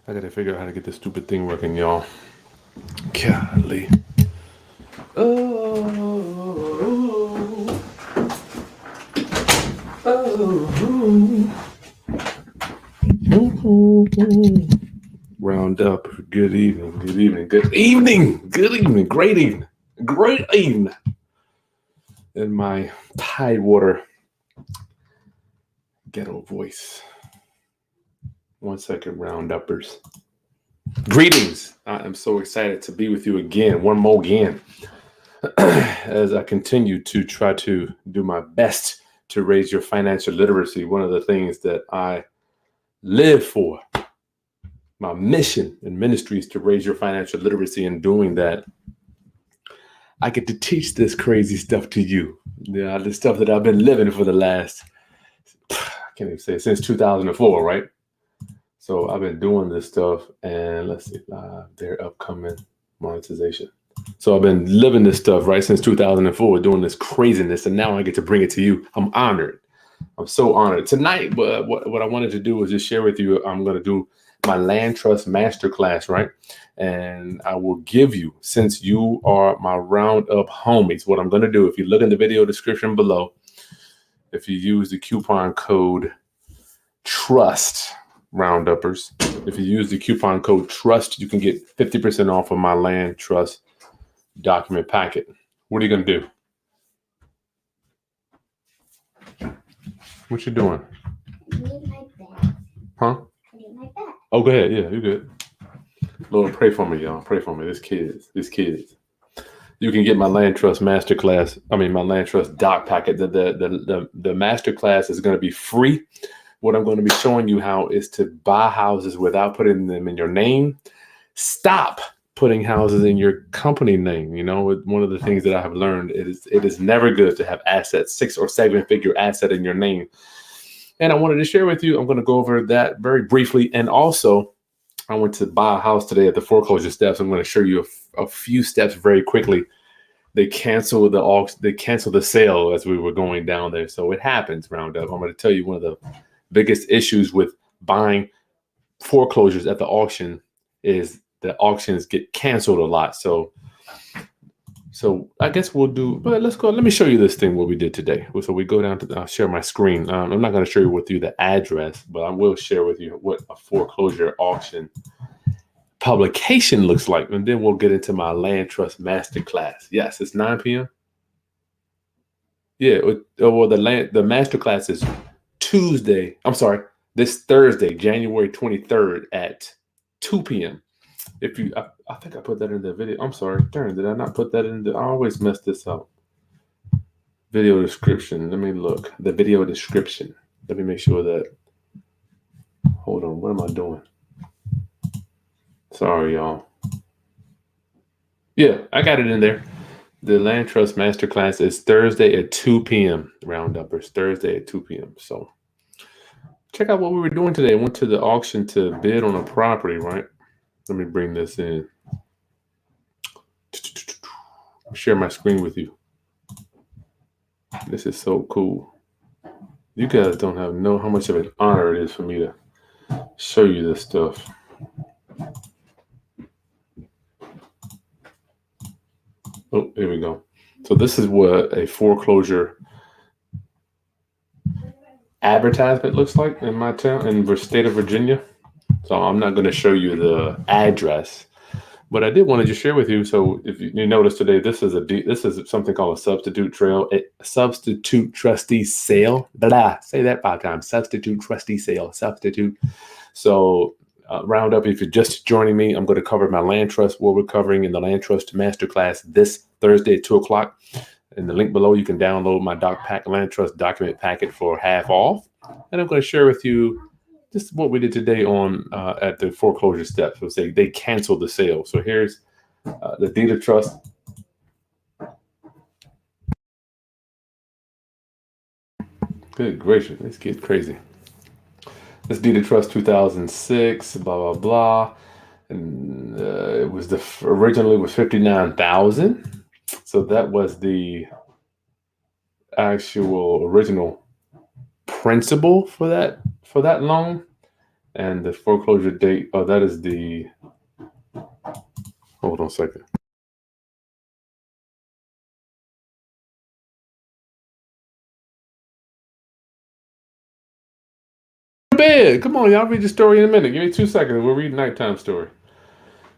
I gotta figure out how to get this stupid thing working, y'all. Golly. Oh, oh. Roundup. Good evening. Good evening. Good evening. Good evening. Great evening. Great evening. In my Tidewater ghetto voice. 1 second, Rounduppers. Greetings. I am so excited to be with you again. One more again. As I continue to try to do my best to raise your financial literacy. One of the things that I live for, my mission and ministry is to raise your financial literacy. And doing that, I get to teach this crazy stuff to you. Yeah, the stuff that I've been living for the last, I can't even say, since 2004, right? So I've been doing this stuff, and let's see, their upcoming monetization. So I've been living this stuff right since 2004, doing this craziness, and now I get to bring it to you. I'm honored. I'm so honored. Tonight, what I wanted to do was just share with you, I'm going to do my land trust masterclass, right? And I will give you, since you are my Roundup homies, what I'm going to do, if you look in the video description below, if you use the coupon code TRUST, Rounduppers, if you use the coupon code TRUST, you can get 50% off of my land trust document packet. What are you going to do? What you doing? I need my bed. Huh? I need my bed. Oh, go ahead. Yeah, you're good. Lord, pray for me, y'all. Pray for me. These kids. You can get my land trust masterclass. I mean, my land trust doc packet. The masterclass is going to be free. What I'm going to be showing you how is to buy houses without putting them in your name. Stop putting houses in your company name. You know, one of the things that I have learned it is never good to have assets, 6 or 7 figure asset in your name. And I wanted to share with you, I'm going to go over that very briefly. And also, I went to buy a house today at the foreclosure steps. I'm going to show you a few steps very quickly. They canceled the auction. They canceled the sale as we were going down there. So it happens, Roundup. I'm going to tell you one of the biggest issues with buying foreclosures at the auction is the auctions get canceled a lot. So I guess we'll do, but let's go. Let me show you this thing, what we did today. So we go down to, I'll share my screen. I'm not going to share with you the address, but I will share with you what a foreclosure auction publication looks like. And then we'll get into my land trust masterclass. Yes, it's 9 p.m. Yeah. Well, the masterclass is Tuesday. I'm sorry, this Thursday, January 23rd at 2 p.m. If you, I think I put that in the video. I'm sorry. Darn, did I not put that in? I always mess this up. Video description. Let me look. The video description. Let me make sure that. Hold on. What am I doing? Sorry, y'all. Yeah, I got it in there. The Land Trust Masterclass is Thursday at 2 p.m. Rounduppers. Thursday at 2 p.m. So check out what we were doing today. I went to the auction to bid on a property, right? Let me bring this in. Share my screen with you. This is so cool. You guys don't know how much of an honor it is for me to show you this stuff. Oh, here we go. So this is what a foreclosure advertisement looks like in my town, in the state of Virginia. So I'm not going to show you the address, but I did want to just share with you. So if you notice today, this is something called a substitute substitute trustee sale. Say that 5 times. Substitute trustee sale. Substitute. So Roundup, if you're just joining me, I'm going to cover my land trust, what we're covering in the land trust masterclass this Thursday at 2 o'clock. In the link below, you can download my land trust document packet for half off. And I'm going to share with you just what we did today on at the foreclosure steps. So say they canceled the sale. So here's the deed of trust. Good gracious, this gets crazy. This deed of trust 2006, blah, blah, blah. And it was originally was 59,000. So that was the actual original principal for that loan. And the foreclosure date, oh, that is the, hold on a second. Bed. Come on, y'all read the story in a minute. Give me 2 seconds. We'll read nighttime story.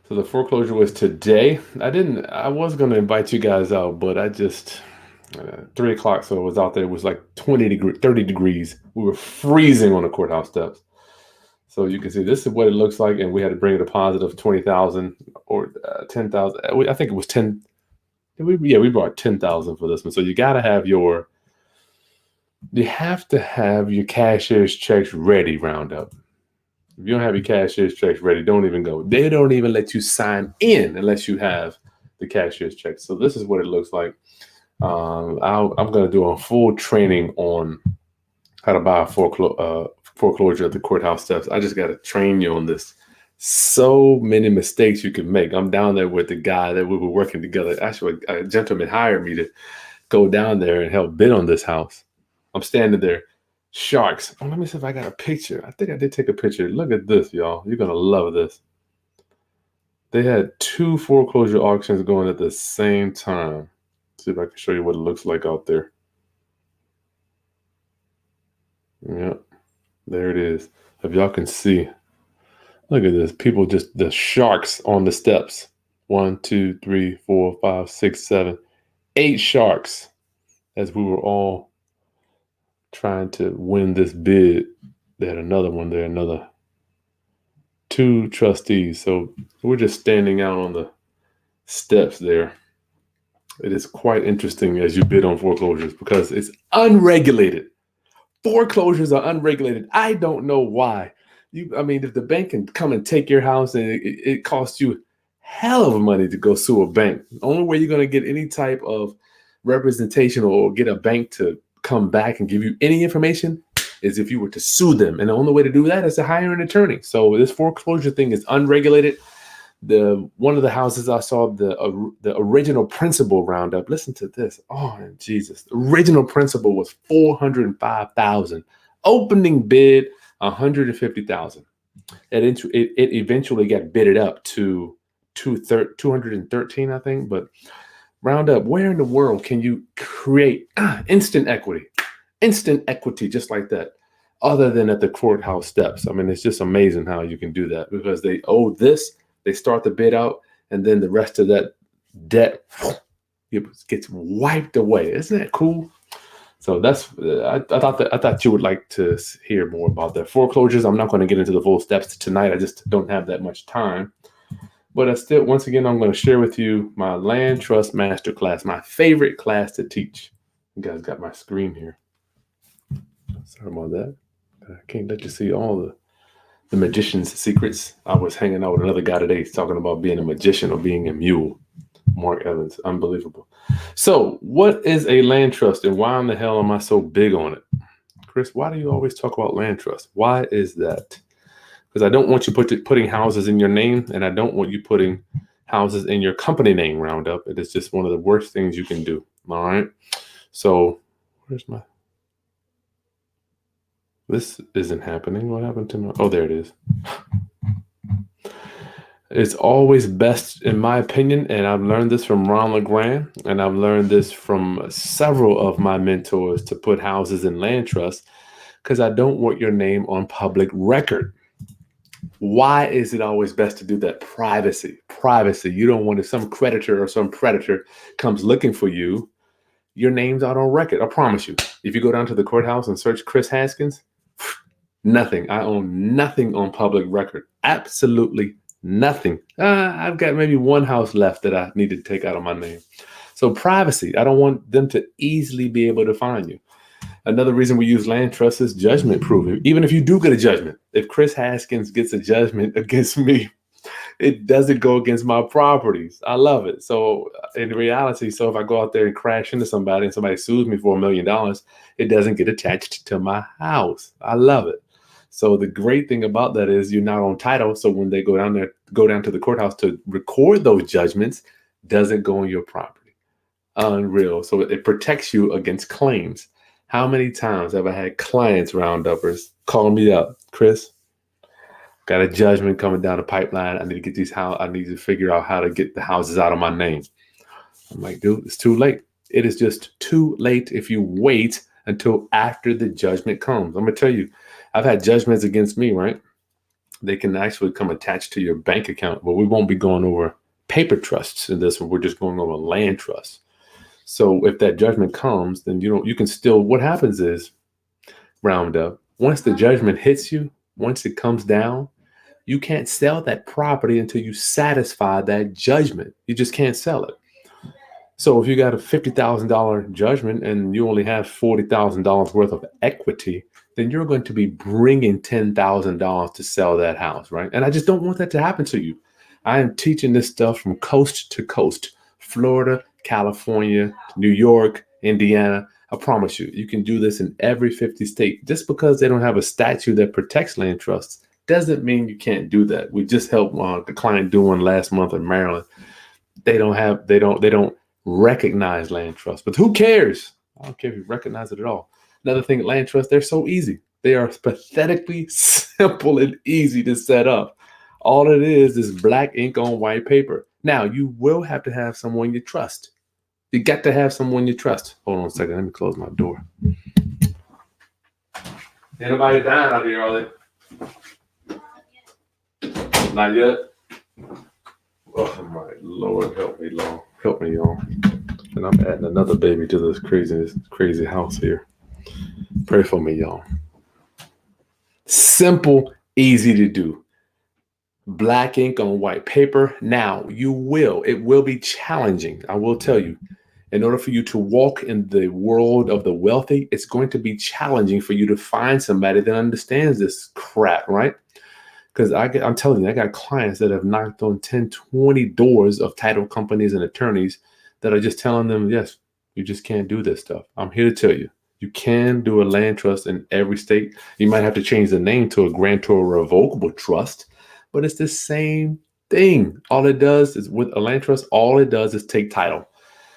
So the foreclosure was today. I was going to invite you guys out, but I just, 3 o'clock, so it was out there. It was like 30 degrees. We were freezing on the courthouse steps. So you can see this is what it looks like, and we had to bring a deposit of 20,000 or 10,000. I think it was 10. We brought 10,000 for this one. So you have to have your cashier's checks ready, Roundup. If you don't have your cashier's checks ready, don't even go. They don't even let you sign in unless you have the cashier's checks. So this is what it looks like. I'm going to do a full training on how to buy a foreclosure at the courthouse steps. I just got to train you on this. So many mistakes you can make. I'm down there with the guy that we were working together. Actually, a gentleman hired me to go down there and help bid on this house. I'm standing there. Sharks. Oh, let me see if I got a picture. I think I did take a picture. Look at this, y'all. You're going to love this. They had 2 foreclosure auctions going at the same time. See if I can show you what it looks like out there. Yep. There it is. If y'all can see. Look at this. People just, the sharks on the steps. 1, 2, 3, 4, 5, 6, 7, 8 sharks as we were all trying to win this bid. They had another one there, another 2 trustees. So we're just standing out on the steps there. It is quite interesting as you bid on foreclosures because it's unregulated. Foreclosures are unregulated. I don't know why. If the bank can come and take your house and it costs you hell of money to go sue a bank. The only way you're going to get any type of representation or get a bank to come back and give you any information is if you were to sue them. And the only way to do that is to hire an attorney. So this foreclosure thing is unregulated. One of the houses I saw, the original principal Roundup. Listen to this. Oh, Jesus. The original principal was $405,000. Opening bid, $150,000. It eventually got bidded up to 213, I think. But Roundup, where in the world can you create instant equity just like that, other than at the courthouse steps? It's just amazing how you can do that because they owe this. They start the bid out, and then the rest of that debt gets wiped away. Isn't that cool? So that's I thought you would like to hear more about the foreclosures. I'm not going to get into the full steps tonight. I just don't have that much time. But once again, I'm going to share with you my land trust masterclass, my favorite class to teach. You guys got my screen here. Sorry about that. I can't let you see all the magician's secrets. I was hanging out with another guy today talking about being a magician or being a mule. Mark Evans, unbelievable. So what is a land trust and why in the hell am I so big on it? Chris, why do you always talk about land trust? Why is that? Because I don't want you putting houses in your name, and I don't want you putting houses in your company name, Roundup. It is just one of the worst things you can do. All right. So this isn't happening. What happened to my, oh, there it is. It's always best, in my opinion, and I've learned this from Ron LeGrand, and I've learned this from several of my mentors, to put houses in land trusts because I don't want your name on public record. Why is it always best to do that? Privacy. You don't want, if some creditor or some predator comes looking for you, your name's out on record. I promise you. If you go down to the courthouse and search Chris Haskins, nothing. I own nothing on public record. Absolutely nothing. I've got maybe one house left that I need to take out of my name. So privacy. I don't want them to easily be able to find you. Another reason we use land trust is judgment proof. Even if you do get a judgment, if Chris Haskins gets a judgment against me, it doesn't go against my properties. I love it. So in reality, so if I go out there and crash into somebody and somebody sues me for $1 million, it doesn't get attached to my house. I love it. So the great thing about that is you're not on title. So when they go down to the courthouse to record those judgments, doesn't go on your property. Unreal. So it protects you against claims. How many times have I had clients, Rounduppers, call me up, Chris, Got a judgment coming down the pipeline. I need to get these house. I need to figure out how to get the houses out of my name. I'm like, dude, it's too late. It is just too late if you wait until after the judgment comes. I'm gonna tell you, I've had judgments against me, right? They can actually come attached to your bank account, but we won't be going over paper trusts in this one. We're just going over land trusts. So if that judgment comes, then you can still. What happens is, Roundup, once the judgment hits you, once it comes down, you can't sell that property until you satisfy that judgment. You just can't sell it. So if you got a $50,000 judgment and you only have $40,000 worth of equity, then you're going to be bringing $10,000 to sell that house, right? And I just don't want that to happen to you. I am teaching this stuff from coast to coast, Florida, California, New York, Indiana. I promise you, you can do this in every 50 state. Just because they don't have a statute that protects land trusts doesn't mean you can't do that. We just helped the client do one last month in Maryland. They don't recognize land trusts, but who cares? I don't care if you recognize it at all. Another thing, land trusts, they're so easy. They are pathetically simple and easy to set up. All it is black ink on white paper. Now, you will have to have someone you trust. You got to have someone you trust. Hold on a second. Let me close my door. Anybody dying out here, are they? Not yet? Oh, my Lord. Help me, Lord. Help me, y'all. And I'm adding another baby to this crazy house here. Pray for me, y'all. Simple, easy to do. Black ink on white paper. Now, it will be challenging. I will tell you, in order for you to walk in the world of the wealthy, it's going to be challenging for you to find somebody that understands this crap, right? Because I'm telling you, I got clients that have knocked on 10, 20 doors of title companies and attorneys that are just telling them, yes, you just can't do this stuff. I'm here to tell you, you can do a land trust in every state. You might have to change the name to a grantor revocable trust, but it's the same thing. All it does is, with a land trust, all it does is take title.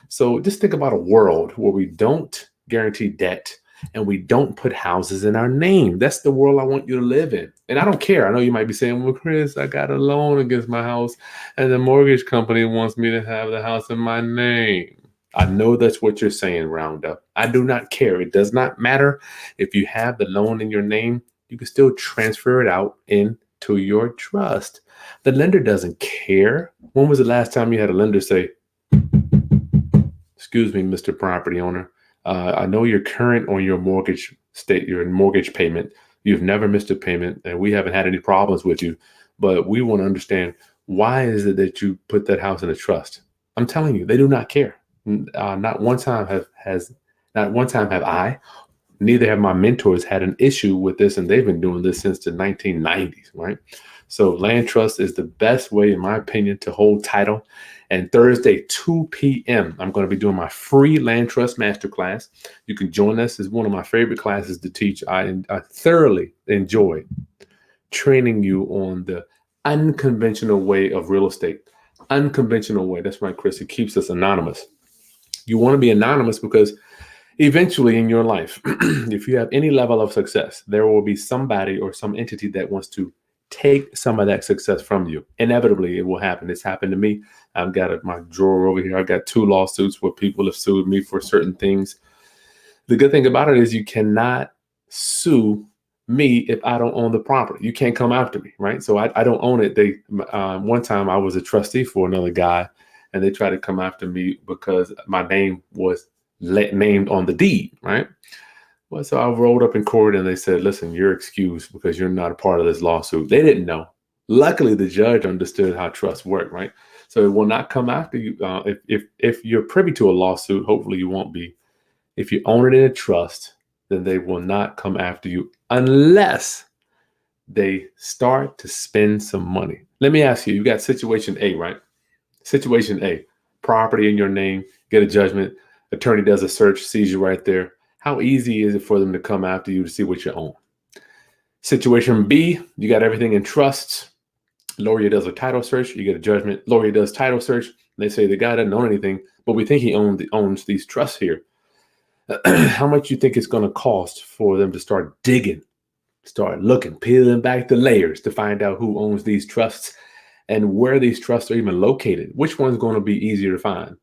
So just think about a world where we don't guarantee debt and we don't put houses in our name. That's the world I want you to live in. And I don't care. I know you might be saying, well, Chris, I got a loan against my house and the mortgage company wants me to have the house in my name. I know that's what you're saying, Roundup. I do not care. It does not matter if you have the loan in your name. You can still transfer it out into your trust. The lender doesn't care. When was the last time you had a lender say, excuse me, Mr. Property Owner, I know you're current on your mortgage payment. You've never missed a payment, and we haven't had any problems with you. But we want to understand, why is it that you put that house in a trust? I'm telling you, they do not care. Not one time have I, neither have my mentors, had an issue with this, and they've been doing this since the 1990s, right? So land trust is the best way, in my opinion, to hold title. And Thursday, 2 p.m., I'm going to be doing my free land trust masterclass. You can join us. It's one of my favorite classes to teach. I thoroughly enjoy training you on the unconventional way of real estate. Unconventional way. That's right, Chris. It keeps us anonymous. You want to be anonymous because eventually in your life, if you have any level of success, there will be somebody or some entity that wants to take some of that success from you. Inevitably, it will happen. It's happened to me. I've got my drawer over here. I've got 2 lawsuits where people have sued me for certain things. The good thing about it is you cannot sue me if I don't own the property. You can't come after me, right? So I don't own it. One time I was a trustee for another guy, and they tried to come after me because my name was named on the deed, right? Well, so I rolled up in court and they said, listen, you're excused because you're not a part of this lawsuit. They didn't know. Luckily, the judge understood how trusts work, right? So it will not come after you. If you're privy to a lawsuit, hopefully you won't be. If you own it in a trust, then they will not come after you unless they start to spend some money. Let me ask you, you got situation A, right? Situation A, property in your name, get a judgment. Attorney does a search, sees you right there. How easy is it for them to come after you to see what you own? Situation B, you got everything in trusts. Lawyer does a title search, you get a judgment. Lawyer does title search. They say the guy doesn't own anything, but we think he owns these trusts here. How much you think it's going to cost for them to start digging Start looking, peeling back the layers to find out who owns these trusts and where these trusts are even located. Which one's going to be easier to find?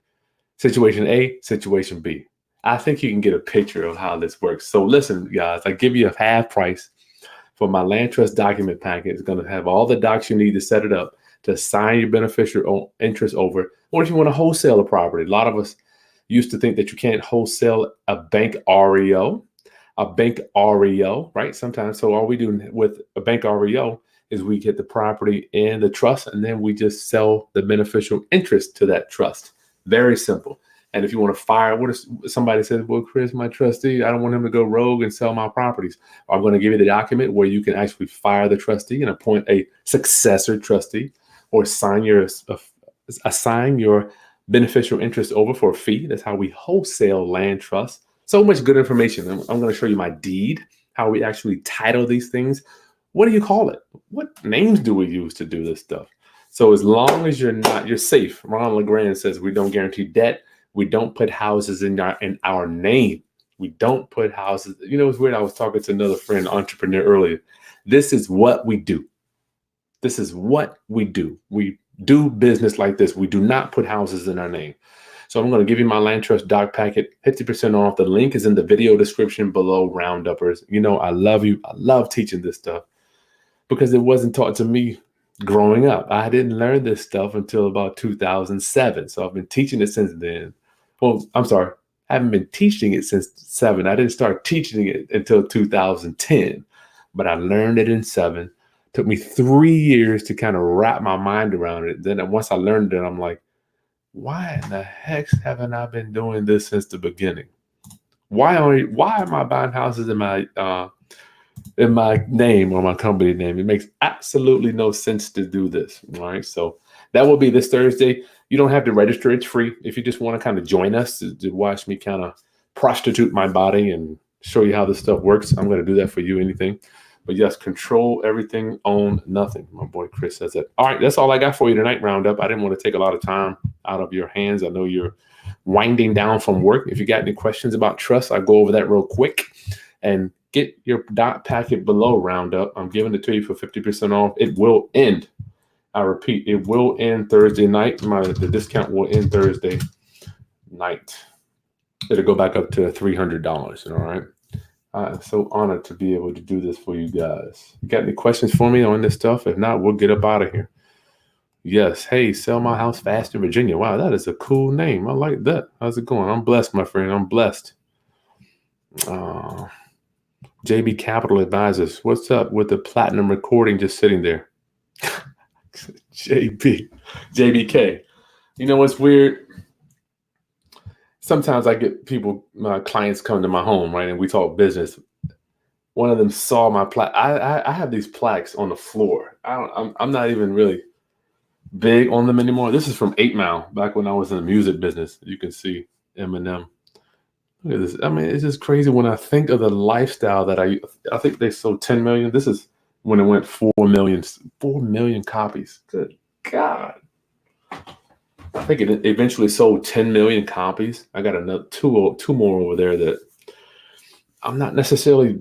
Situation A, situation B. I think you can get a picture of how this works. So listen, guys, I give you a half price for my land trust document packet. It's going to have all the docs you need to set it up to sign your beneficial interest over. Or if you want to wholesale a property, a lot of us used to think that you can't wholesale a bank REO. Right? Sometimes. So all we do with a bank REO is we get the property in the trust and then we just sell the beneficial interest to that trust. Very simple. And if you want to fire, what if somebody says, well, Chris, my trustee, I don't want him to go rogue and sell my properties. I'm going to give you the document where you can actually fire the trustee and appoint a successor trustee or assign your beneficial interest over for a fee. That's how we wholesale land trusts. So much good information. I'm going to show you my deed, how we actually title these things. What do you call it? What names do we use to do this stuff? So as long as you're safe. Ron LeGrand says we don't guarantee debt. We don't put houses in our name. We don't put houses. You know, it's weird. I was talking to another friend, entrepreneur earlier. This is what we do. This is what we do. We do business like this. We do not put houses in our name. So I'm going to give you my land trust doc packet, 50% off. The link is in the video description below, Rounduppers. You know, I love you. I love teaching this stuff because it wasn't taught to me growing up. I didn't learn this stuff until about 2007. So I've been teaching it since then. Well, I'm sorry. I haven't been teaching it since 7. I didn't start teaching it until 2010, but I learned it in 7. Took me 3 years to kind of wrap my mind around it. Then once I learned it, I'm like, why in the heck haven't I been doing this since the beginning? Why am I buying houses in my name or my company name? It makes absolutely no sense to do this. All right. So that will be this Thursday. You don't have to register. It's free. If you just want to kind of join us to watch me kind of prostitute my body and show you how this stuff works, I'm going to do that for you, anything. But yes, control everything, own nothing. My boy Chris says that. All right, that's all I got for you tonight, Roundup. I didn't want to take a lot of time out of your hands. I know you're winding down from work. If you got any questions about trust, I'll go over that real quick. And get your dot packet below, Roundup. I'm giving it to you for 50% off. It will end. I repeat, it will end Thursday night. The discount will end Thursday night. It'll go back up to $300. All right. I'm so honored to be able to do this for you guys. You got any questions for me on this stuff? If not, we'll get up out of here. Yes. Hey, sell my house fast in Virginia. Wow, that is a cool name. I like that. How's it going? I'm blessed, my friend. I'm blessed. JB Capital Advisors. What's up with the platinum recording just sitting there? JBK. You know what's weird? Sometimes I get my clients come to my home, right? And we talk business. One of them saw my plaque. I have these plaques on the floor. I'm not even really big on them anymore. This is from 8 Mile, back when I was in the music business. You can see Eminem. Look at this. I mean, it's just crazy when I think of the lifestyle that I think they sold 10 million. This is when it went 4 million copies. Good God. I think it eventually sold 10 million copies. I got another two more over there that I'm not necessarily,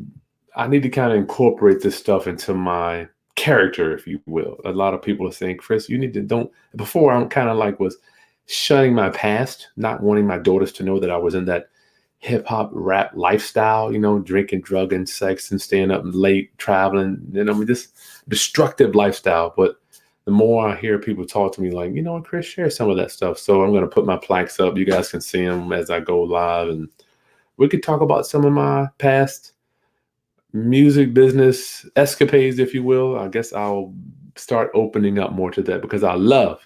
I need to kind of incorporate this stuff into my character, if you will. A lot of people are saying, Chris, you need to before I'm kind of like was shutting my past, not wanting my daughters to know that I was in that hip hop rap lifestyle, drinking, drugging, sex, and staying up late, traveling, this destructive lifestyle. But the more I hear people talk to me like, Chris, share some of that stuff. So I'm going to put my plaques up. You guys can see them as I go live. And we could talk about some of my past music business escapades, if you will. I guess I'll start opening up more to that because I love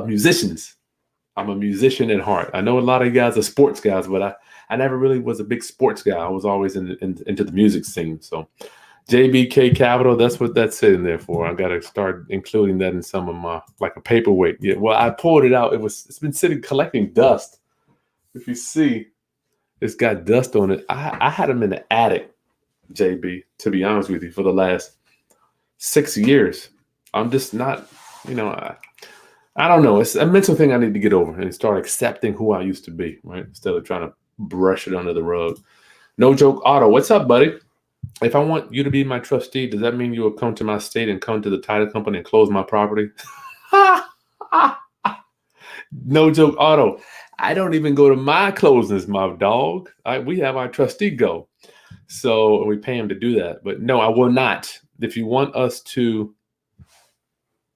musicians. I'm a musician at heart. I know a lot of you guys are sports guys, but I never really was a big sports guy. I was always into the music scene. So JBK Capital, that's what that's sitting there for. I got to start including that in some of my, like a paperweight. Yeah, well, I pulled it out. It's been sitting collecting dust. If you see, it's got dust on it. I had them in the attic, JB, to be honest with you, for the last 6 years. I'm just not, I don't know. It's a mental thing I need to get over and start accepting who I used to be, right? Instead of trying to brush it under the rug. No Joke Auto. What's up, buddy? If I want you to be my trustee, does that mean you will come to my state and come to the title company and close my property? No joke, Otto. I don't even go to my closings, my dog. We have our trustee go. So we pay him to do that. But no, I will not. If you want us to,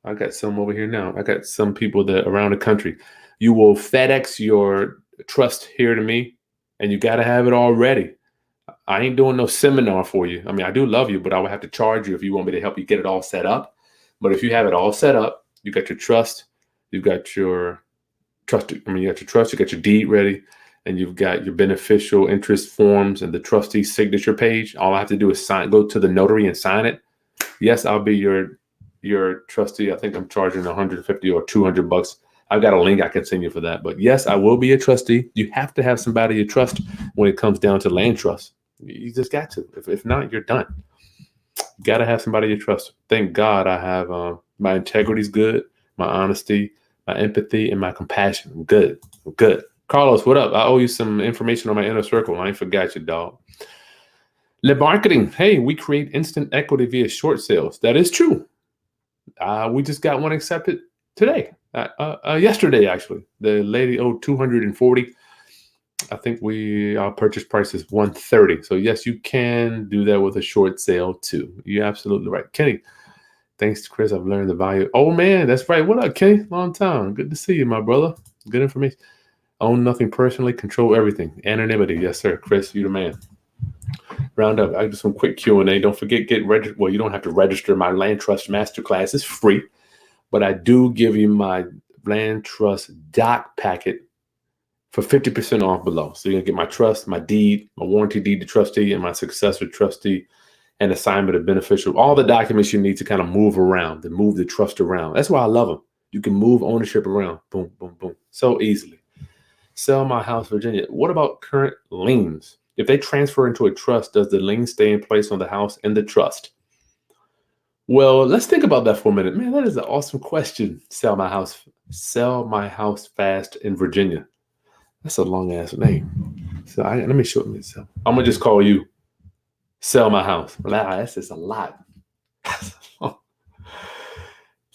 I got some over here now. I got some people that around the country. You will FedEx your trust here to me, and you got to have it all ready. I ain't doing no seminar for you. I mean, I do love you, but I would have to charge you if you want me to help you get it all set up. But if you have it all set up, you got your trust, you got your trust. I mean, you got your trust, you got your deed ready, and you've got your beneficial interest forms and the trustee signature page. All I have to do is go to the notary and sign it. Yes, I'll be your trustee. I think I'm charging 150 or 200 bucks. I've got a link I can send you for that. But yes, I will be a trustee. You have to have somebody you trust when it comes down to land trust. You just got to. If not, you're done. You got to have somebody you trust. Thank God I have my integrity's good, my honesty, my empathy, and my compassion. I'm good. I'm good. Carlos, what up? I owe you some information on my inner circle. I ain't forgot you, dog. Le marketing. Hey, we create instant equity via short sales. That is true. We just got one accepted today. Yesterday, actually. The lady owed 240. I think our purchase price is 130. So yes, you can do that with a short sale too. You're absolutely right. Kenny, thanks to Chris, I've learned the value. Oh man, that's right. What up, Kenny? Long time. Good to see you, my brother. Good information. Own nothing personally, control everything. Anonymity. Yes, sir. Chris, you the man. Roundup. I do some quick Q&A. Don't forget, get registered. Well, you don't have to register. My Land Trust Masterclass is free, but I do give you my Land Trust doc packet for 50% off below. So you're gonna get my trust, my deed, my warranty deed to trustee, and my successor trustee, and assignment of beneficial. All the documents you need to kind of move around and move the trust around. That's why I love them. You can move ownership around. Boom, boom, boom. So easily. Sell my house, Virginia. What about current liens? If they transfer into a trust, does the lien stay in place on the house and the trust? Well, let's think about that for a minute. Man, that is an awesome question. Sell my house fast in Virginia. That's a long ass name. So let me shorten this up. I'm gonna just call you Sell My House. That's just a lot.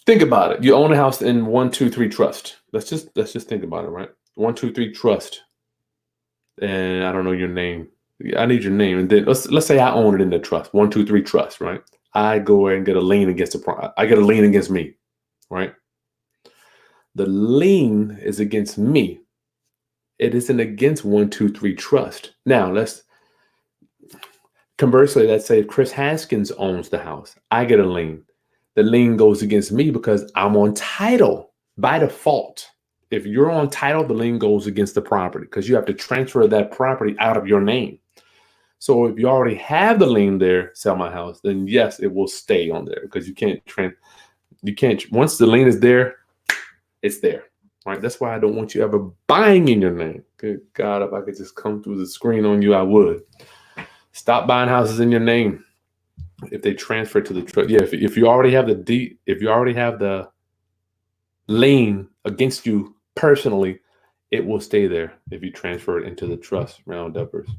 Think about it. You own a house in 123 trust. Let's just think about it, right? 123 trust. And I don't know your name. I need your name. And then let's say I own it in the trust. 123 trust, right? I go and get a lien against I get a lien against me, right? The lien is against me. It isn't against 123 trust. Now conversely, let's say if Chris Haskins owns the house, I get a lien. The lien goes against me because I'm on title by default. If you're on title, the lien goes against the property because you have to transfer that property out of your name. So if you already have the lien there, Sell My House, then yes, it will stay on there because you can't once the lien is there, it's there. Right? That's why I don't want you ever buying in your name. Good God, if I could just come through the screen on you, I would. Stop buying houses in your name. If they transfer to the trust, yeah. If you already have the deed, if you already have the lien against you personally, it will stay there if you transfer it into the trust. Rounduppers.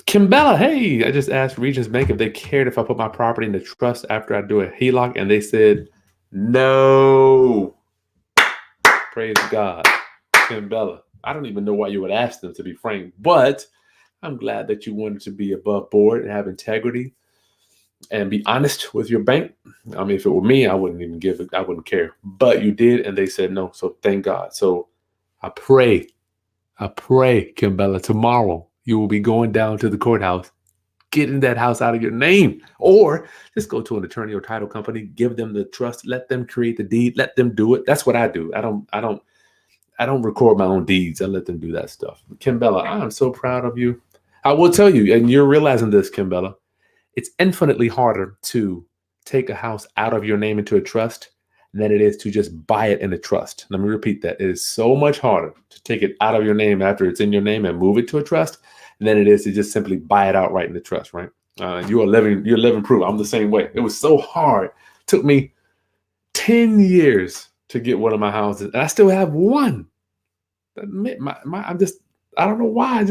Kimbella, hey, I just asked Regions Bank if they cared if I put my property in the trust after I do a HELOC, and they said no. Praise God. Kimbella. I don't even know why you would ask them, to be frank, but I'm glad that you wanted to be above board and have integrity and be honest with your bank. I mean, if it were me, I wouldn't even give it. I wouldn't care. But you did, and they said no. So thank God. So I pray, Kimbella, tomorrow you will be going down to the courthouse, getting that house out of your name, or just go to an attorney or title company, give them the trust, let them create the deed, let them do it. That's what I do. I don't record my own deeds. I let them do that stuff. Kimbella, I am so proud of you. I will tell you, and you're realizing this, Kimbella, it's infinitely harder to take a house out of your name into a trust than it is to just buy it in a trust. Let me repeat that. It is so much harder to take it out of your name after it's in your name and move it to a trust than it is to just simply buy it outright in the trust, right? You're living proof. I'm the same way. It was so hard. It took me 10 years to get one of my houses, and I still have one. I don't know why.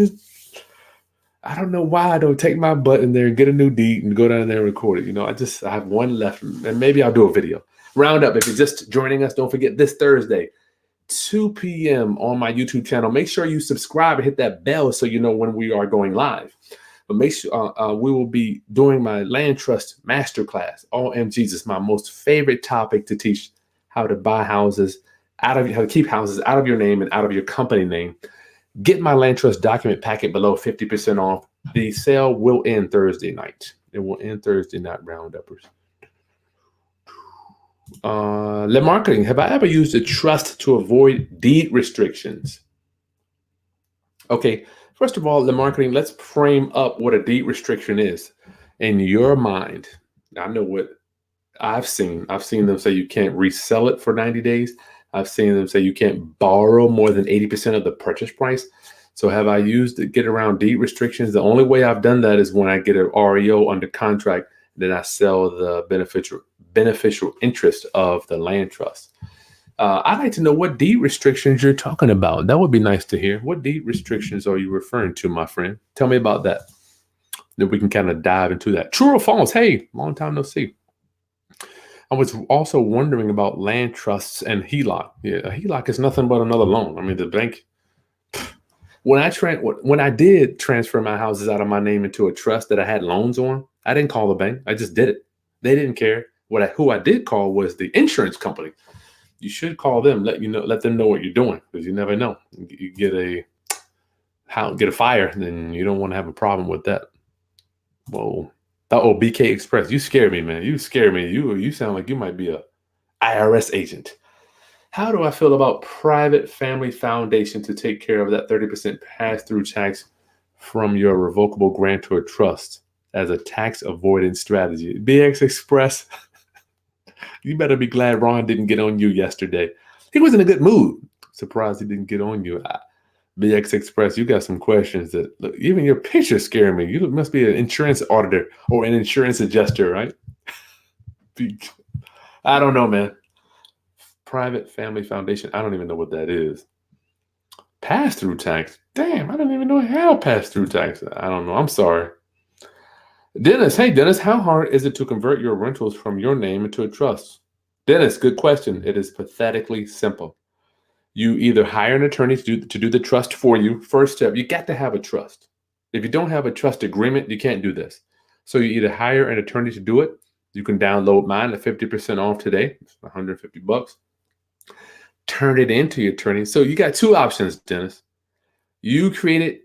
I don't know why I don't take my butt in there and get a new deed and go down there and record it. I have one left, and maybe I'll do a video. Roundup, if you're just joining us, don't forget this Thursday, 2 p.m. on my YouTube channel. Make sure you subscribe and hit that bell so you know when we are going live. But make sure we will be doing my land trust masterclass. OMGs, it's my most favorite topic to teach: how to buy houses how to keep houses out of your name and out of your company name. Get my land trust document packet below 50% off. The sale will end Thursday night. It will end Thursday night, Rounduppers. Le marketing. Have I ever used a trust to avoid deed restrictions? Okay, first of all, the marketing, let's frame up what a deed restriction is in your mind. I know what I've seen. I've seen them say you can't resell it for 90 days. I've seen them say you can't borrow more than 80% of the purchase price. So have I used to get around deed restrictions? The only way I've done that is when I get an REO under contract, then I sell the beneficial interest of the land trust. I'd like to know what deed restrictions you're talking about. That would be nice to hear. What deed restrictions are you referring to, my friend? Tell me about that. Then we can kind of dive into that. True or false? Hey, long time no see. I was also wondering about land trusts and HELOC. Yeah, a HELOC is nothing but another loan. I mean, the bank. When I did transfer my houses out of my name into a trust that I had loans on, I didn't call the bank. I just did it. They didn't care. Who I did call was the insurance company. You should call them. Let them know what you're doing, because you never know. You get a fire, then you don't want to have a problem with that. Whoa. Oh, BK Express. You scare me, man. You scare me. You sound like you might be a IRS agent. How do I feel about private family foundation to take care of that 30% pass-through tax from your revocable grant or trust as a tax avoidance strategy? BX Express, you better be glad Ron didn't get on you yesterday. He was in a good mood. Surprised he didn't get on you. BX Express, you got some questions that look, even your picture scare me. You must be an insurance auditor or an insurance adjuster, right? I don't know, man. Private family foundation. I don't even know what that is. Pass-through tax. Damn, I don't even know how pass-through tax. I don't know. I'm sorry. Dennis, hey, Dennis, how hard is it to convert your rentals from your name into a trust? Dennis, good question. It is pathetically simple. You either hire an attorney to do the trust for you. First step, you got to have a trust. If you don't have a trust agreement, you can't do this. So you either hire an attorney to do it. You can download mine at 50% off today. It's $150. Turn it into your attorney. So you got two options, Dennis. You create it.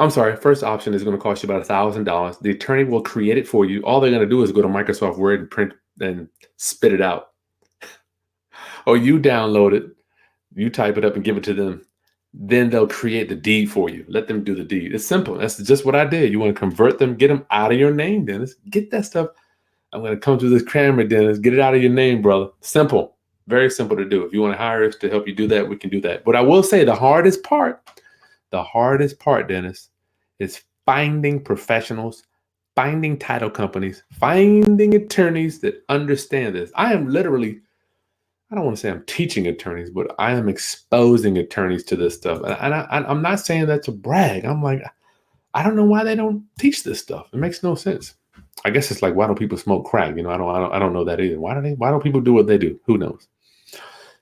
I'm sorry. First option is going to cost you about $1,000. The attorney will create it for you. All they're going to do is go to Microsoft Word and print and spit it out. Or you download it, you type it up and give it to them. Then they'll create the deed for you. Let them do the deed. It's simple. That's just what I did. You want to convert them, get them out of your name, Dennis. Get that stuff. I'm going to come through this camera, Dennis. Get it out of your name, brother. Simple. Very simple to do. If you want to hire us to help you do that, we can do that. But I will say the hardest part, Dennis, is finding professionals, finding title companies, finding attorneys that understand this. I am literally, I don't want to say I'm teaching attorneys, but I am exposing attorneys to this stuff. And I'm not saying that to brag. I'm like, I don't know why they don't teach this stuff. It makes no sense. I guess it's like, why don't people smoke crack? I don't know that either. Why don't people do what they do? Who knows?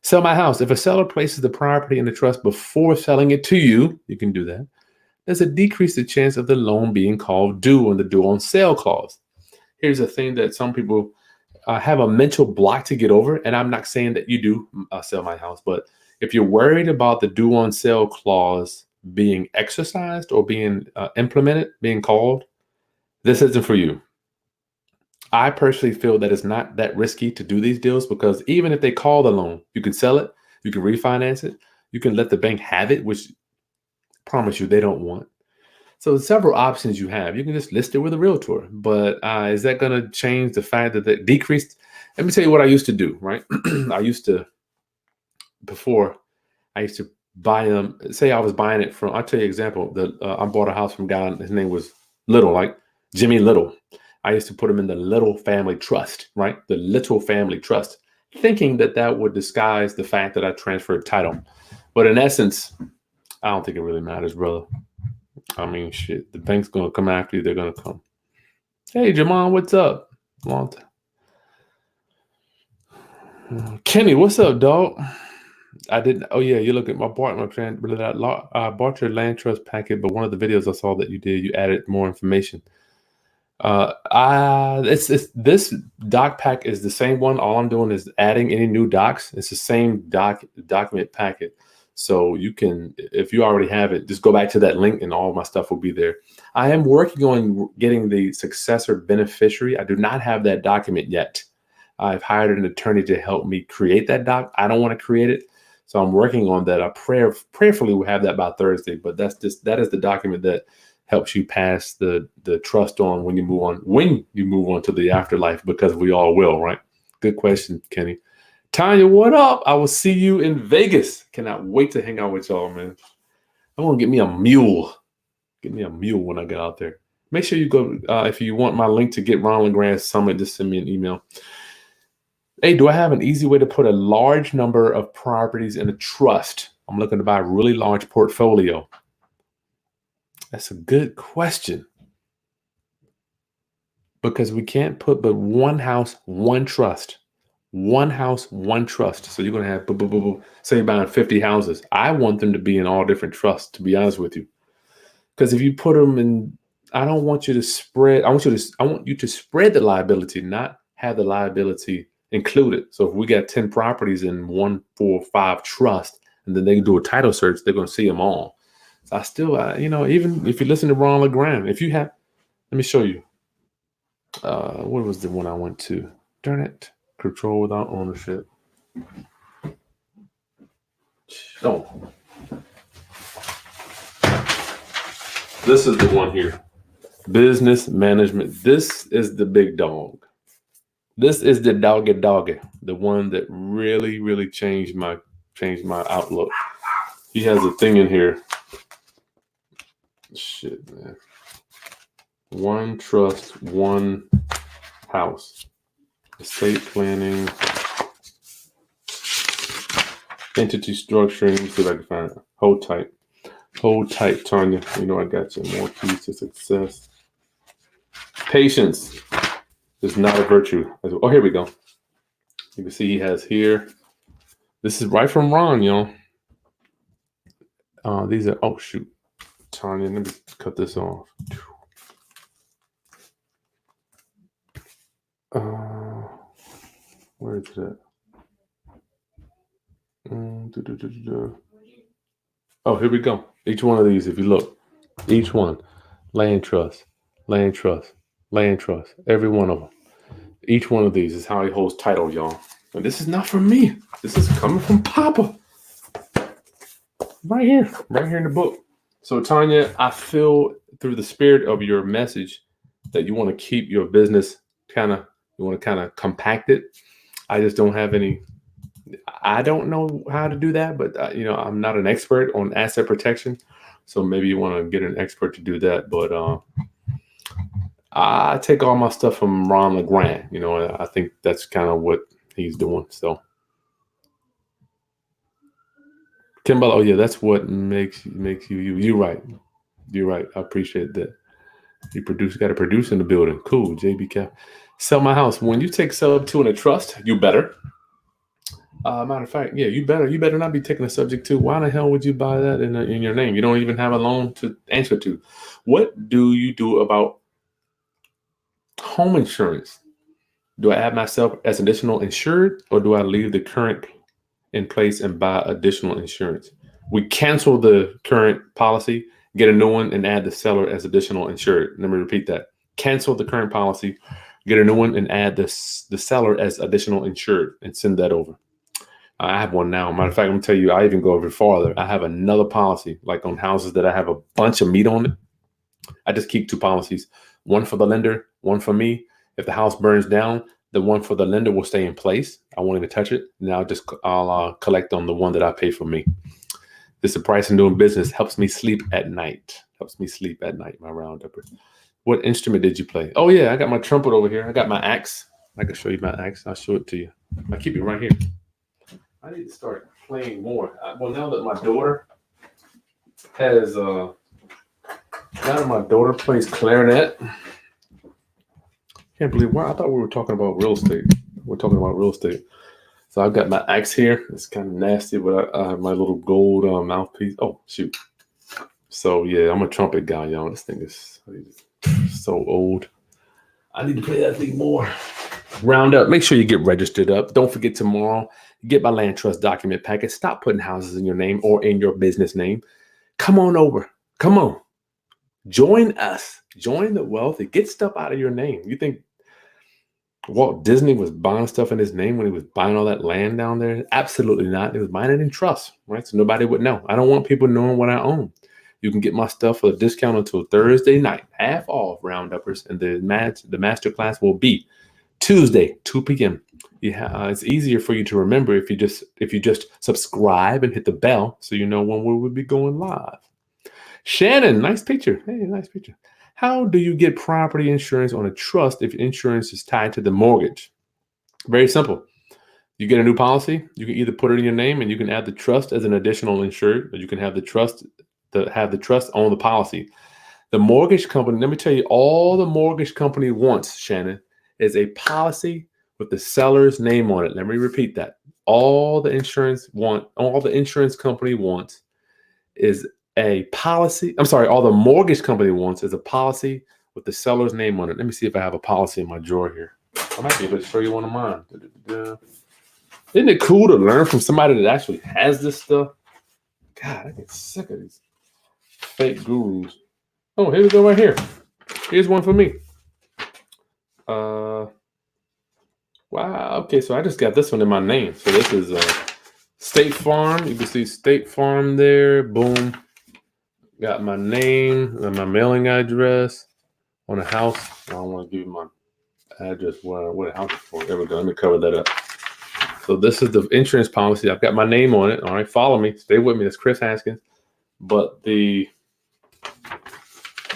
Sell my house. If a seller places the property in the trust before selling it to you, you can do that. There's a decreased chance of the loan being called due on the due on sale clause. Here's a thing that some people have a mental block to get over, and I'm not saying that you do sell my house, but if you're worried about the due on sale clause being exercised or being implemented, being called, this isn't for you. I personally feel that it's not that risky to do these deals, because even if they call the loan, you can sell it, you can refinance it, you can let the bank have it, which I promise you they don't want. So several options you have. You can just list it with a realtor, but is that going to change the fact that they decreased? Let me tell you what I used to do, right? I used to buy them. Say I was buying it from, I'll tell you an example. I bought a house from a guy, his name was Little, like Jimmy Little. I used to put them in the Little Family Trust, right? The Little Family Trust, thinking that would disguise the fact that I transferred title. But in essence, I don't think it really matters, brother. I mean, shit, the bank's going to come after you. They're going to come. Hey, Jamon, what's up? Long time. Kenny, what's up, dog? I didn't. Oh yeah, you look at my apartment plan. I bought your land trust packet, but one of the videos I saw that you did, you added more information. It's this doc pack is the same one. All I'm doing is adding any new docs. It's the same document packet. So you can, if you already have it, just go back to that link and all my stuff will be there. I am working on getting the successor beneficiary. I do not have that document yet. I've hired an attorney to help me create that doc. I don't want to create it. So I'm working on that. I prayerfully will have that by Thursday, but that is the document that helps you pass the trust on when you move on to the afterlife, because we all will, right? Good question, Kenny. Tanya, what up? I will see you in Vegas. Cannot wait to hang out with y'all, man. I'm gonna get me a mule. Get me a mule when I get out there. Make sure you go, if you want my link to get Ron LeGrand Summit, just send me an email. Hey, do I have an easy way to put a large number of properties in a trust? I'm looking to buy a really large portfolio. That's a good question. Because we can't put but one house, one trust. One house, one trust. So you're going to have, say you're buying 50 houses. I want them to be in all different trusts, to be honest with you. Because if you put them in, I don't want you to spread, I want you to spread the liability, not have the liability included. So if we got 10 properties in 1, 4, 5 trust, and then they do a title search, they're going to see them all. So I still, even if you listen to Ron LeGrand, if you have, let me show you. What was the one I went to? Darn it. Control without ownership. Oh. This is the one here. Business management. This is the big dog. This is the doggy. The one that really, really changed my outlook. He has a thing in here. Shit, man. One trust, one house. Estate planning. Entity structuring. Let me see if I can find it. Hold tight, Tanya. You know I got you. More keys to success. Patience is not a virtue. Oh, here we go. You can see he has here. This is right from Ron, y'all. These are, oh shoot. Tanya, let me cut this off. Where is it at? Oh, here we go. Each one of these, if you look, each one, land trust, every one of them. Each one of these is how he holds title, y'all. And this is not from me. This is coming from Papa. Right here in the book. So Tanya, I feel through the spirit of your message that you want to keep your business you want to kind of compact it. I just don't have any. I don't know how to do that, but I'm not an expert on asset protection, so maybe you want to get an expert to do that. But I take all my stuff from Ron LeGrand. I think that's kind of what he's doing. So, Kimball, oh yeah, that's what makes you you. You're right. I appreciate that. You got to produce in the building. Cool, JB Cap. Sell my house. When you take sub 2 in a trust, you better. Matter of fact, yeah, you better not be taking a subject to. Why the hell would you buy that in your name? You don't even have a loan to answer to. What do you do about home insurance? Do I add myself as additional insured, or do I leave the current in place and buy additional insurance? We cancel the current policy, get a new one, and add the seller as additional insured. Let me repeat that. Cancel the current policy, get a new one, and add the seller as additional insured, and send that over. I have one now. Matter of fact, I'm going to tell you, I even go over farther. I have another policy, like on houses that I have a bunch of meat on it. I just keep 2 policies, one for the lender, one for me. If the house burns down, the one for the lender will stay in place. I won't even touch it. Now I'll collect on the one that I pay for me. This is the price in doing business. Helps me sleep at night. My Roundup. What instrument did you play? Oh yeah, I got my trumpet over here. I got my axe. I can show you my axe. I'll show it to you. I keep it right here. I need to start playing more. Well, now that my daughter has Now my daughter plays clarinet. Can't believe why I thought we were talking about real estate. We're talking about real estate. So I've got my axe here. It's kind of nasty, but I have my little gold mouthpiece. Oh, shoot. So, yeah, I'm a trumpet guy, y'all. This thing is so old. I need to play that thing more. Roundup. Make sure you get registered up. Don't forget tomorrow, get my land trust document packet. Stop putting houses in your name or in your business name. Come on over. Come on. Join us. Join the wealthy. Get stuff out of your name. You think Walt Disney was buying stuff in his name when he was buying all that land down there? Absolutely not. He was buying it in trust, right? So nobody would know. I don't want people knowing what I own. You can get my stuff for a discount until Thursday night, half off, Rounduppers, and the master class will be Tuesday, 2 p.m. It's easier for you to remember if you just subscribe and hit the bell so you know when we will be going live. Shannon, nice picture. Hey, nice picture. How do you get property insurance on a trust if insurance is tied to the mortgage? Very simple. You get a new policy. You can either put it in your name and you can add the trust as an additional insured, or you can have the trust on the policy. The mortgage company, let me tell you, all the mortgage company wants, Shannon, is a policy with the seller's name on it. Let me repeat that. All the insurance company wants is a policy. I'm sorry, all the mortgage company wants is a policy with the seller's name on it. Let me see if I have a policy in my drawer here. I might be able to show you one of mine. Isn't it cool to learn from somebody that actually has this stuff? God, I get sick of these fake gurus. Oh, here we go right here. Here's one for me. Wow. Okay, so I just got this one in my name. So this is State Farm. You can see State Farm there. Boom. Got my name and my mailing address on a house. I don't want to give you my address what a house is for. There we go. Let me cover that up. So this is the insurance policy. I've got my name on it. All right, follow me. Stay with me. That's Chris Haskins. But the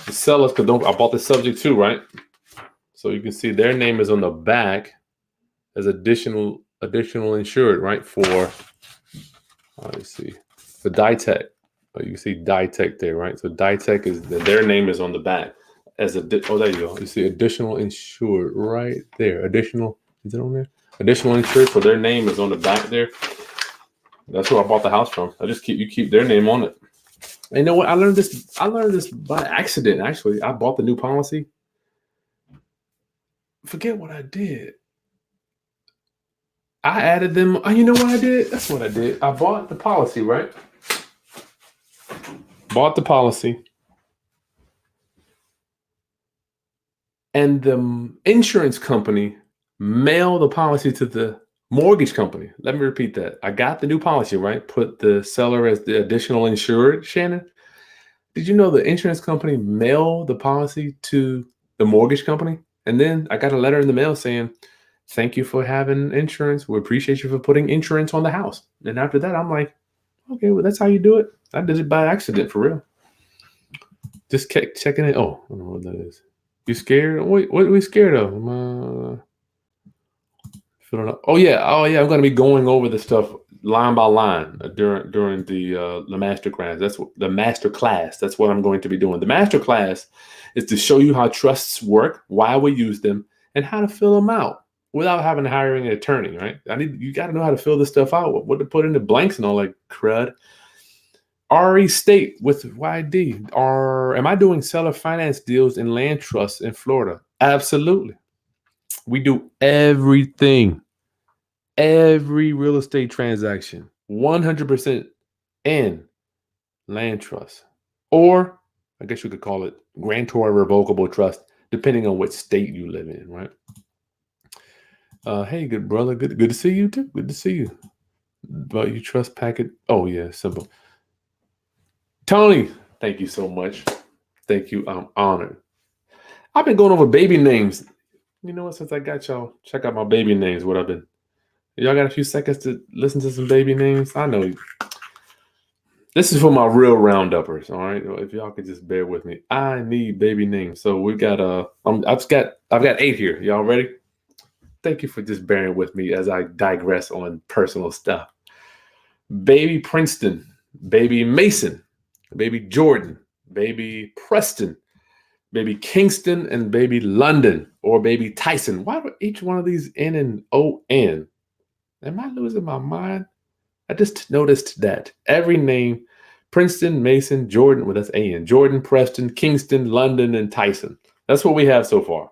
sellers, because I bought the subject too, right? So you can see their name is on the back as additional insured, right? For let's see, for Ditech. You can see Ditech there, right? So Ditech is their name is on the back as there you go. You see additional insured right there. Additional, is it on there? Additional insured. So their name is on the back there. That's who I bought the house from. You keep their name on it. And you know what? I learned this by accident. Actually, I bought the new policy. Forget what I did. I added them. Oh, you know what I did? That's what I did. I bought the policy, right? Bought the policy. And the insurance company mailed the policy to the mortgage company. Let me repeat that. I got the new policy, right? Put the seller as the additional insured, Shannon. Did you know the insurance company mailed the policy to the mortgage company? And then I got a letter in the mail saying, thank you for having insurance. We appreciate you for putting insurance on the house. And after that, I'm like, okay, well, that's how you do it. I did it by accident, for real. Just kept checking it. Oh, I don't know what that is. You scared? Wait, what are we scared of? Oh yeah. I'm going to be going over the stuff line by line during the master class. That's what the master class. That's what I'm going to be doing. The master class is to show you how trusts work, why we use them, and how to fill them out without having to hire an attorney. Right? You got to know how to fill this stuff out. What to put in the blanks and all that crud. RE State with YD. Am I doing seller finance deals in land trusts in Florida? Absolutely. We do everything. Every real estate transaction, 100% in land trust. Or I guess you could call it grantor revocable trust, depending on what state you live in, right? Hey, good brother. Good to see you too. Good to see you. But you trust packet. Oh, yeah, simple. Tony, thank you so much. Thank you. I'm honored. I've been going over baby names. You know what? Since I got y'all, check out my baby names. What I've been. Y'all got a few seconds to listen to some baby names? I know. This is for my real rounduppers. All right. If y'all could just bear with me. I need baby names. So we got I've got 8 here. Y'all ready? Thank you for just bearing with me as I digress on personal stuff. Baby Princeton, baby Mason, baby Jordan, baby Preston, baby Kingston, and baby London, or baby Tyson. Why do each one of these end in O-N? Am I losing my mind? I just noticed that every name, Princeton, Mason, Jordan, well, that's A-N, Jordan, Preston, Kingston, London, and Tyson. That's what we have so far.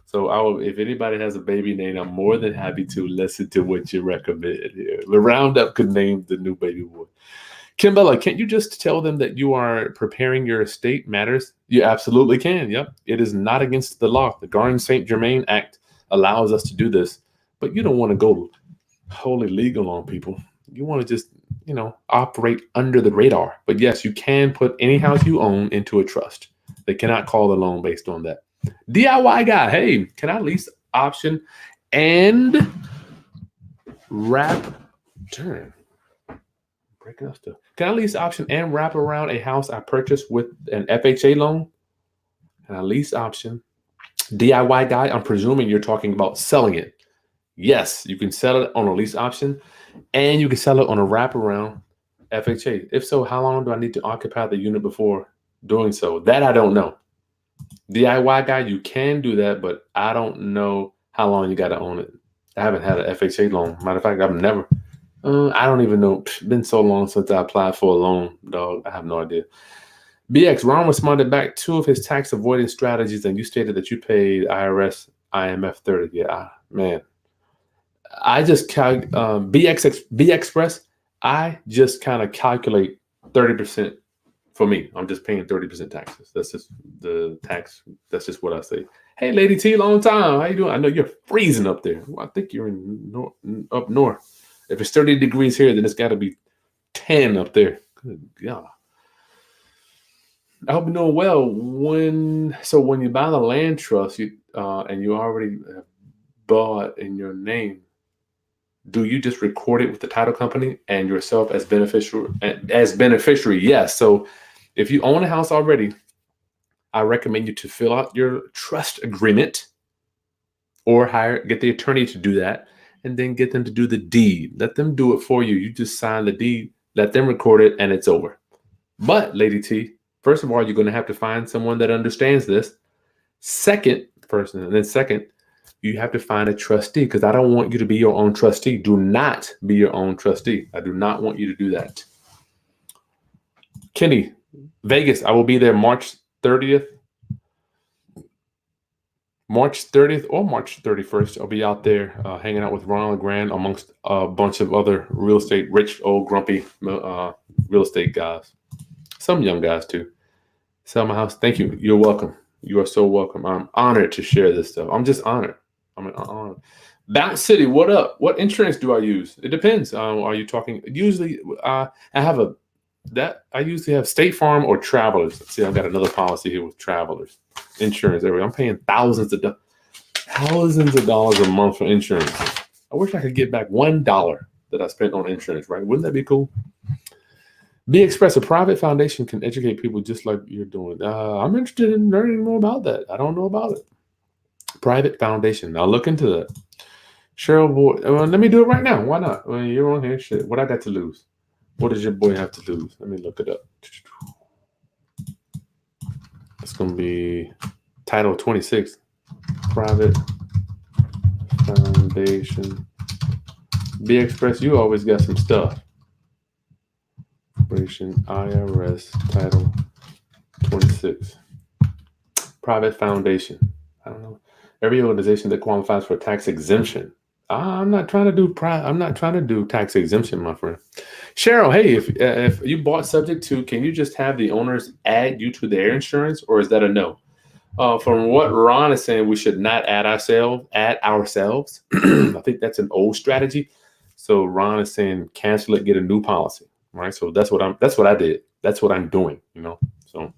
So if anybody has a baby name, I'm more than happy to listen to what you recommend here. The Roundup could name the new baby boy. Kimbella, can't you just tell them that you are preparing your estate matters? You absolutely can. Yep. It is not against the law. The Garden St. Germain Act allows us to do this, but you don't want to go wholly legal on people. You want to just, operate under the radar. But yes, you can put any house you own into a trust. They cannot call the loan based on that. DIY guy, hey, can I lease option and wrap? Breaking up stuff. Can I lease option and wrap around a house I purchased with an FHA loan? Can I lease option? DIY guy, I'm presuming you're talking about selling it. Yes, you can sell it on a lease option and you can sell it on a wraparound FHA. If so, how long do I need to occupy the unit before doing so? That I don't know. DIY guy, you can do that, but I don't know how long you got to own it. I haven't had an FHA loan. Matter of fact, I've never. I don't even know. It's been so long since I applied for a loan, dog. I have no idea. BX, Ron responded back 2 of his tax avoidance strategies, and you stated that you paid IRS IMF 30. Yeah, man. I just B Express. I just kind of calculate 30% for me. I'm just paying 30% taxes. That's just the tax. That's just what I say. Hey, Lady T, long time. How you doing? I know you're freezing up there. Well, I think you're up north. If it's 30 degrees here, then it's got to be 10 up there. Good God. I hope you're doing well. When you buy the land trust, and you already bought in your name, do you just record it with the title company and yourself as beneficiary? Yes. So if you own a house already, I recommend you to fill out your trust agreement or get the attorney to do that, and then get them to do the deed. Let them do it for you. You just sign the deed, let them record it, and it's over. But Lady T, first of all, you're going to have to find someone that understands this. Second, you have to find a trustee, because I don't want you to be your own trustee. Do not be your own trustee. I do not want you to do that. Kenny, Vegas, I will be there March 30th or March 31st. I'll be out there hanging out with Ronald Grand amongst a bunch of other rich, old, grumpy real estate guys. Some young guys too. Sell my house. Thank you. You're welcome. You are so welcome. I'm honored to share this stuff. I'm just honored. I'm honored. Bounce City, what up? What insurance do I use? It depends. Are you talking? Usually, I usually have State Farm or Travelers. See, I've got another policy here with Travelers insurance. I'm paying thousands of dollars a month for insurance. I wish I could get back $1 that I spent on insurance. Right? Wouldn't that be cool? Be Express, a private foundation can educate people just like you're doing. I'm interested in learning more about that. I don't know about it. Private foundation. I'll look into that. Cheryl Boy, let me do it right now. Why not? You're on here. Shit. What I got to lose? What does your boy have to lose? Let me look it up. It's going to be Title 26. Private foundation. Be Express, you always got some stuff. IRS Title 26. Private foundation. I don't know. Every organization that qualifies for tax exemption. I'm not trying to do tax exemption, my friend. Cheryl, hey, if you bought subject to, can you just have the owners add you to their insurance, or is that a no? From what Ron is saying, we should not add ourselves. I think that's an old strategy. So Ron is saying cancel it, get a new policy. Right. So that's what I did. That's what I'm doing, So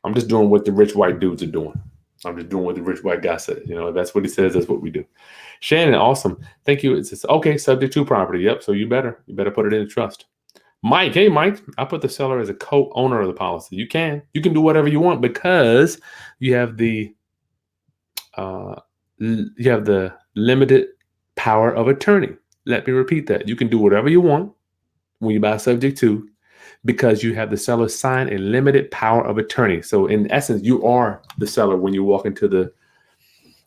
I'm just doing what the rich white dudes are doing. I'm just doing what the rich white guy says. If that's what he says, that's what we do. Shannon, awesome. Thank you. It's okay, subject to property. Yep. So you better put it in a trust. Mike, hey Mike, I put the seller as a co-owner of the policy. You can do whatever you want, because you have the limited power of attorney. Let me repeat that. You can do whatever you want when you buy subject to. because you have the seller sign a limited power of attorney. So in essence, you are the seller when you walk into the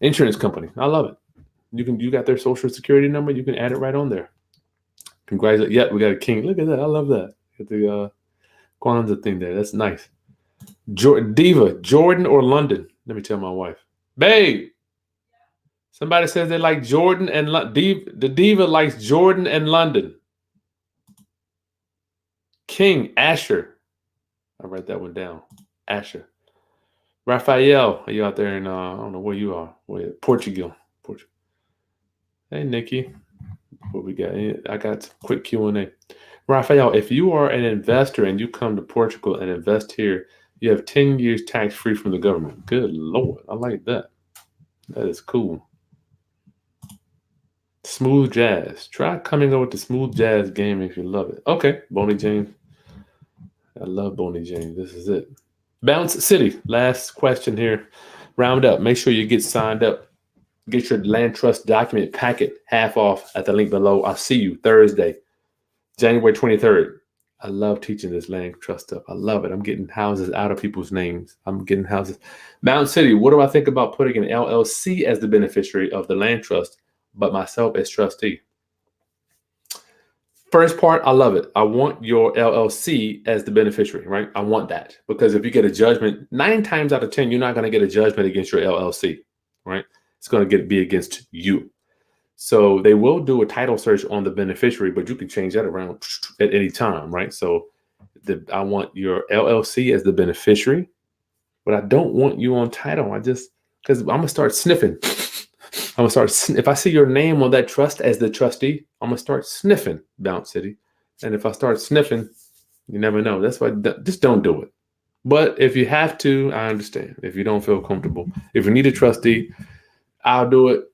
insurance company. I love it. You got their social security number. You can add it right on there. Congratulations. Yeah, we got a king. Look at that. I love that. Get the Kwanzaa thing there. That's nice. Diva, Jordan or London? Let me tell my wife. Babe, somebody says they like Jordan and the diva likes Jordan and London. King, Asher. I'll write that one down. Asher. Raphael, are you out there in, I don't know where you are. Portugal. Hey, Nikki. What we got? I got some quick Q&A. Raphael, if you are an investor and you come to Portugal and invest here, you have 10 years tax-free from the government. Good Lord. I like that. That is cool. Smooth Jazz. Try coming over to Smooth Jazz game if you love it. Okay, Bonnie James. I love Bonnie James. This is it. Bounce City. Last question here. Roundup. Make sure you get signed up. Get your land trust document packet half off at the link below. I'll see you Thursday, January 23rd. I love teaching this land trust stuff. I love it. I'm getting houses out of people's names. I'm getting houses. Mountain City, what do I think about putting an LLC as the beneficiary of the land trust, but myself as trustee? First part, I love it. I want your LLC as the beneficiary, right? I want that because if you get a judgment, 9 times out of 10, you're not going to get a judgment against your LLC, right? It's going to be against you. So they will do a title search on the beneficiary, but you can change that around at any time, right? So I want your LLC as the beneficiary, but I don't want you on title. Because I'm going to start sniffing. If I see your name on that trust as the trustee, I'm going to start sniffing Bounce City. And if I start sniffing, you never know. That's why just don't do it. But if you have to, I understand. If you don't feel comfortable, if you need a trustee, I'll do it.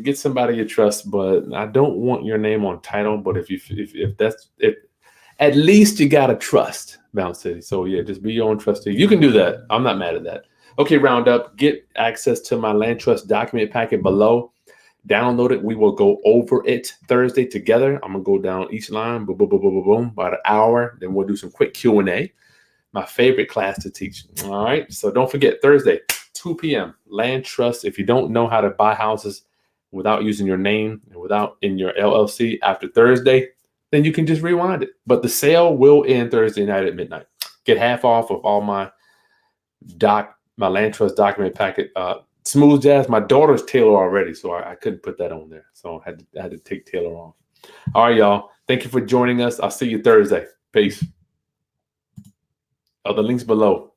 Get somebody you trust, but I don't want your name on title. But if at least you gotta trust Bounce City. So yeah, just be your own trustee. You can do that. I'm not mad at that. Okay, Roundup. Get access to my land trust document packet below. Download it. We will go over it Thursday together. I'm gonna go down each line, boom, boom, boom, boom, boom, boom, about an hour. Then we'll do some quick Q&A. My favorite class to teach. All right. So don't forget Thursday, 2 p.m. Land trust. If you don't know how to buy houses without using your name and without in your LLC after Thursday, then you can just rewind it. But the sale will end Thursday night at midnight. Get half off of all my land trust document packet. Smooth Jazz. My daughter's Taylor already, so I couldn't put that on there. So I had to take Taylor off. All right, y'all. Thank you for joining us. I'll see you Thursday. Peace. The links below.